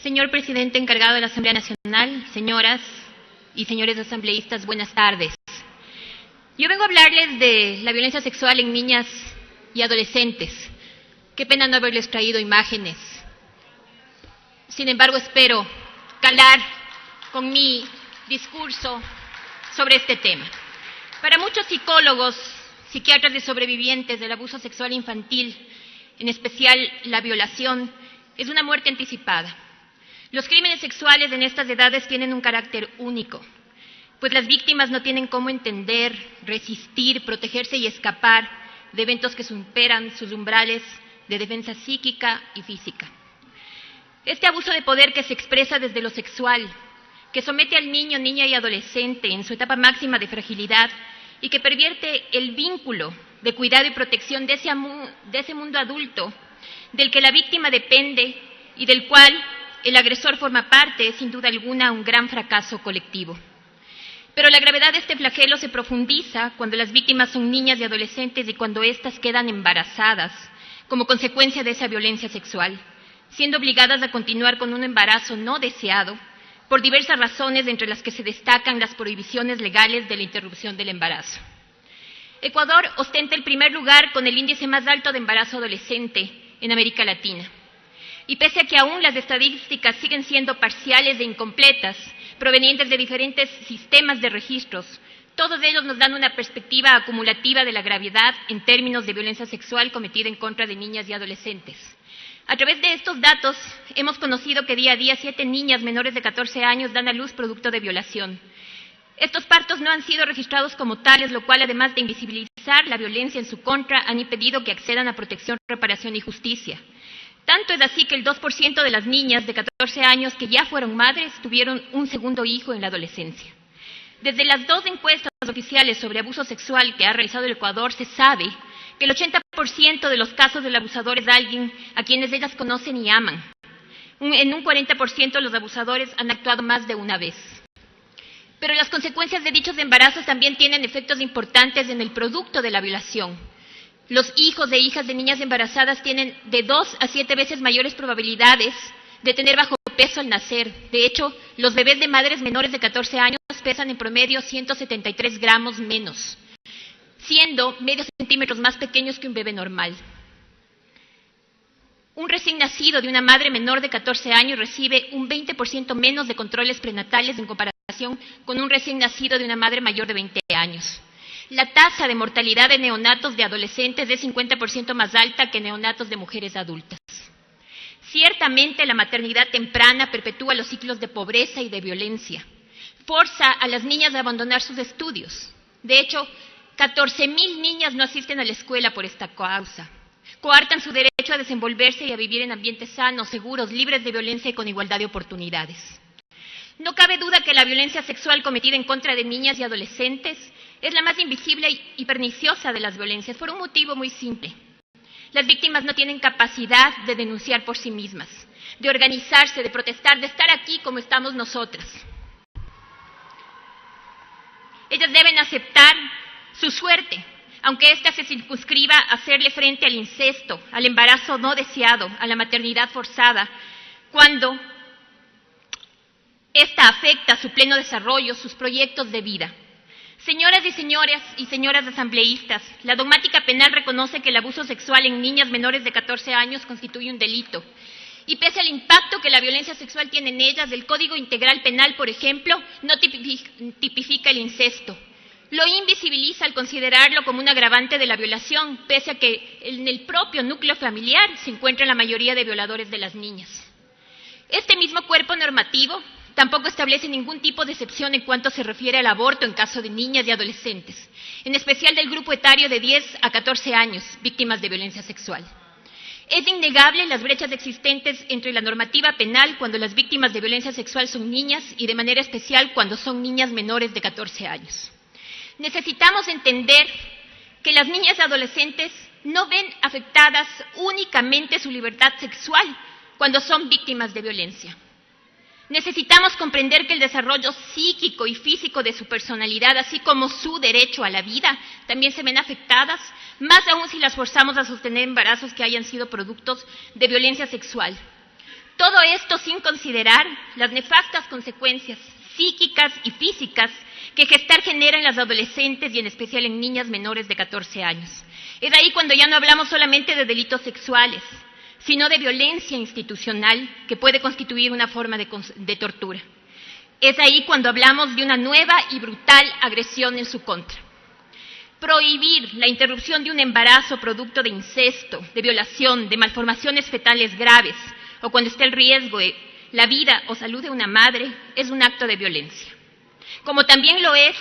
Señor presidente encargado de la Asamblea Nacional, señoras y señores asambleístas, buenas tardes. Yo vengo a hablarles de la violencia sexual en niñas y adolescentes. Qué pena no haberles traído imágenes. Sin embargo, espero calar con mi discurso sobre este tema. Para muchos psicólogos, psiquiatras de sobrevivientes del abuso sexual infantil, en especial la violación, es una muerte anticipada. Los crímenes sexuales en estas edades tienen un carácter único, pues las víctimas no tienen cómo entender, resistir, protegerse y escapar de eventos que superan sus umbrales de defensa psíquica y física. Este abuso de poder que se expresa desde lo sexual, que somete al niño, niña y adolescente en su etapa máxima de fragilidad y que pervierte el vínculo de cuidado y protección de ese mundo adulto del que la víctima depende y del cual el agresor forma parte, es sin duda alguna un gran fracaso colectivo. Pero la gravedad de este flagelo se profundiza cuando las víctimas son niñas y adolescentes y cuando éstas quedan embarazadas como consecuencia de esa violencia sexual, siendo obligadas a continuar con un embarazo no deseado por diversas razones, entre las que se destacan las prohibiciones legales de la interrupción del embarazo. Ecuador ostenta el primer lugar con el índice más alto de embarazo adolescente en América Latina. Y pese a que aún las estadísticas siguen siendo parciales e incompletas, provenientes de diferentes sistemas de registros, todos ellos nos dan una perspectiva acumulativa de la gravedad en términos de violencia sexual cometida en contra de niñas y adolescentes. A través de estos datos, hemos conocido que día a día 7 niñas menores de 14 años dan a luz producto de violación. Estos partos no han sido registrados como tales, lo cual, además de invisibilizar la violencia en su contra, han impedido que accedan a protección, reparación y justicia. Tanto es así que el 2% de las niñas de 14 años que ya fueron madres tuvieron un segundo hijo en la adolescencia. Desde las 2 encuestas oficiales sobre abuso sexual que ha realizado el Ecuador, se sabe que el 80% de los casos del abusador es alguien a quienes ellas conocen y aman. En un 40% los abusadores han actuado más de una vez. Pero las consecuencias de dichos embarazos también tienen efectos importantes en el producto de la violación. Los hijos e hijas de niñas embarazadas tienen de 2 a 7 veces mayores probabilidades de tener bajo peso al nacer. De hecho, los bebés de madres menores de 14 años pesan en promedio 173 gramos menos, siendo medio centímetros más pequeños que un bebé normal. Un recién nacido de una madre menor de 14 años recibe un 20% menos de controles prenatales en comparación con un recién nacido de una madre mayor de 20 años. La tasa de mortalidad de neonatos de adolescentes es 50% más alta que neonatos de mujeres adultas. Ciertamente, la maternidad temprana perpetúa los ciclos de pobreza y de violencia. Forza a las niñas a abandonar sus estudios. De hecho, 14,000 niñas no asisten a la escuela por esta causa. Coartan su derecho a desenvolverse y a vivir en ambientes sanos, seguros, libres de violencia y con igualdad de oportunidades. No cabe duda que la violencia sexual cometida en contra de niñas y adolescentes es la más invisible y perniciosa de las violencias, por un motivo muy simple. Las víctimas no tienen capacidad de denunciar por sí mismas, de organizarse, de protestar, de estar aquí como estamos nosotras. Ellas deben aceptar su suerte, aunque ésta se circunscriba a hacerle frente al incesto, al embarazo no deseado, a la maternidad forzada, cuando esta afecta su pleno desarrollo, sus proyectos de vida. Señoras y señoras asambleístas, la dogmática penal reconoce que el abuso sexual en niñas menores de 14 años constituye un delito. Y pese al impacto que la violencia sexual tiene en ellas, el Código Integral Penal, por ejemplo, no tipifica el incesto. Lo invisibiliza al considerarlo como un agravante de la violación, pese a que en el propio núcleo familiar se encuentra la mayoría de violadores de las niñas. Este mismo cuerpo normativo tampoco establece ningún tipo de excepción en cuanto se refiere al aborto en caso de niñas y adolescentes, en especial del grupo etario de 10 a 14 años, víctimas de violencia sexual. Es innegable las brechas existentes entre la normativa penal cuando las víctimas de violencia sexual son niñas y de manera especial cuando son niñas menores de 14 años. Necesitamos entender que las niñas y adolescentes no ven afectadas únicamente su libertad sexual cuando son víctimas de violencia. Necesitamos comprender que el desarrollo psíquico y físico de su personalidad, así como su derecho a la vida, también se ven afectadas, más aún si las forzamos a sostener embarazos que hayan sido productos de violencia sexual. Todo esto sin considerar las nefastas consecuencias psíquicas y físicas que gestar genera en las adolescentes y en especial en niñas menores de 14 años. Es ahí cuando ya no hablamos solamente de delitos sexuales, sino de violencia institucional que puede constituir una forma de tortura. Es ahí cuando hablamos de una nueva y brutal agresión en su contra. Prohibir la interrupción de un embarazo producto de incesto, de violación, de malformaciones fetales graves o cuando está el riesgo de la vida o salud de una madre es un acto de violencia. Como también lo es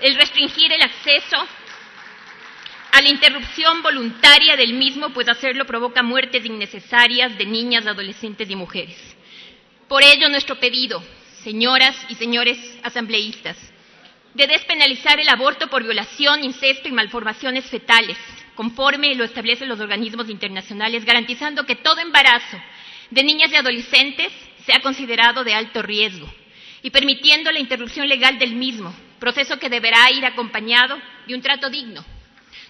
el restringir el acceso a la interrupción voluntaria del mismo, pues hacerlo provoca muertes innecesarias de niñas, adolescentes y mujeres. Por ello, nuestro pedido, señoras y señores asambleístas, de despenalizar el aborto por violación, incesto y malformaciones fetales, conforme lo establecen los organismos internacionales, garantizando que todo embarazo de niñas y adolescentes sea considerado de alto riesgo y permitiendo la interrupción legal del mismo, proceso que deberá ir acompañado de un trato digno,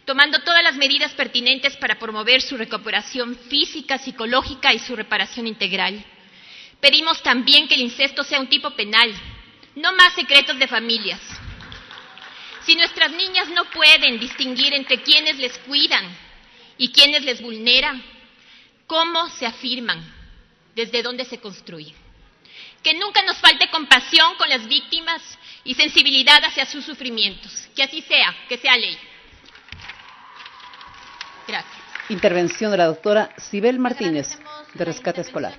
tomando todas las medidas pertinentes para promover su recuperación física, psicológica y su reparación integral. Pedimos también que el incesto sea un tipo penal, no más secretos de familias. Si nuestras niñas no pueden distinguir entre quienes les cuidan y quienes les vulneran, ¿cómo se afirman? ¿Desde dónde se construyen? Que nunca nos falte compasión con las víctimas y sensibilidad hacia sus sufrimientos. Que así sea, que sea ley. Gracias. Intervención de la doctora Sibel Martínez, de Rescate Escolar.